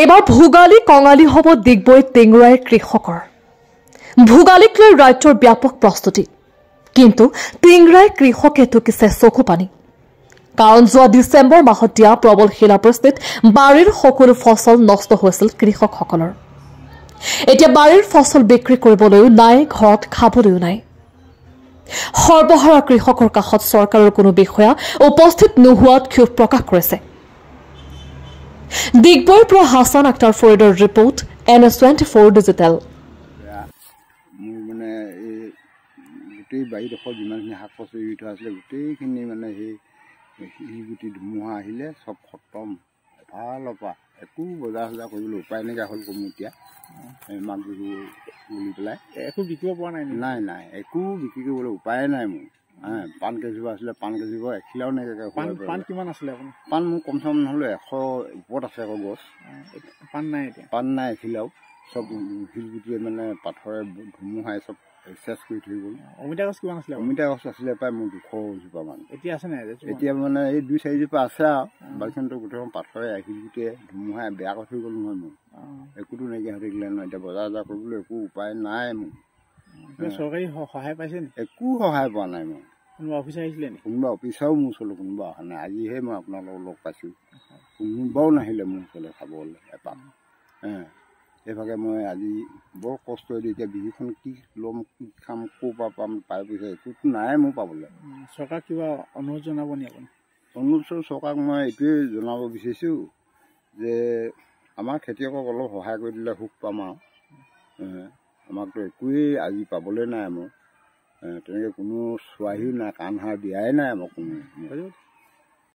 এইবাৰ ভোগালী কঙালী হ'ব ডিগবৈ টেংৰাইৰ কৃষকৰ ভোগালীক লৈ ৰাজ্যৰ ব্যাপক প্ৰস্তুতি কিন্তু টেংৰাই কৃষকে টুকিছে চকু পানী কাৰণ যোৱা ডিচেম্বৰ মাহত দিয়া প্ৰবল শিলাবৃষ্টিত বাৰীৰ সকলো ফচল নষ্ট হৈছিল কৃষকসকলৰ এতিয়া বাৰীৰ ফচল বিক্ৰী কৰিবলৈও নাই ঘৰত খাবলৈও নাই সৰ্বহাৰা কৃষকৰ কাষত চৰকাৰৰ কোনো বিষয়া উপস্থিত নোহোৱাত ক্ষোভ প্ৰকাশ কৰিছে ডিগবৈৰ পৰা হাছান আক্তাৰ ফৰিদৰ ৰিপৰ্ট NS24 ডিজিটেল মানে এই গোটেই বাৰীডোখৰ যিমানখিনি শাক পাচলি ৰুই থোৱা আছিলে গোটেইখিনি মানে সেই শিলগুটি ধুমুহা আহিলে চব খতম এফালৰ পৰা একো বজাৰ চজাৰ কৰিবলৈ উপায় নাইকিয়া হ'ল কমি এতিয়া মাঘ বিহু বুলি পেলাই একো বিকিব পৰা নাই নাই একো বিক্ৰী কৰিবলৈ উপায় নাই মোৰ পাণ কেজিব আছিলে পাণ কেজিব এখিলাও নাইকিয়াকৈ পাণ কিমান আছিলে আপুনি পাণ মোৰ কমচে কম নহ'লেও 100 ওপৰত আছে আকৌ গছ পাণ নাই এতিয়া পাণ নাই এখিলাও সব শিলগুটিয়ে মানে পাথৰে ধুমুহাই সব চেচ কৰি থৈ গ'ল অমিতা গছ কিমান আছিলে অমিতা গছ আছিলে প্ৰায় মোৰ 200 জোপা মান এতিয়া আছে নাই এতিয়া মানে এই 2-4 জোপা আছে আৰু বাকীখনটো গোটেই পাথৰে শিলগুটিয়ে ধুমুহাই বেয়া কৰি থৈ গ'ল নহয় মোৰ একোতো নাইকিয়া হৈ থাকিলে নহয় এতিয়া বজাৰ বজাৰ কৰিবলৈ একো উপায় নাই মোৰ চৰকাৰী সহায় পাইছে নি একো সহায় পোৱা নাই মই কোনোবা অফিচাৰ আহিছিলে নি কোনোবা অফিচাৰো মোৰ ওচৰলৈ কোনোবা অহা নাই আজিহে মই আপোনালোকক লগ পাইছোঁ কোনোবাও নাহিলে মোৰ ওচৰলৈ চাবলৈ এপাক এইভাগে মই আজি বৰ কষ্ট হৈ এতিয়া বিহুখন কি ল'ম কি খাম ক'ৰ পৰা পাম পাই পইচা একোতো নাই মোৰ পাবলৈ চৰকাৰক কিবা অনুৰোধ জনাব নি আপুনি অনুৰোধ চৰকাৰক মই এইটোৱে জনাব বিচাৰিছোঁ যে আমাৰ খেতিয়কক অলপ সহায় কৰি দিলে সুখ পাম আৰু আমাকতো একোৱেই আজি পাবলৈ নাই মোৰ তেনেকৈ কোনো চোৱাহিও নাই কাণ সাৰ দিয়াই নাই আমাক কোনো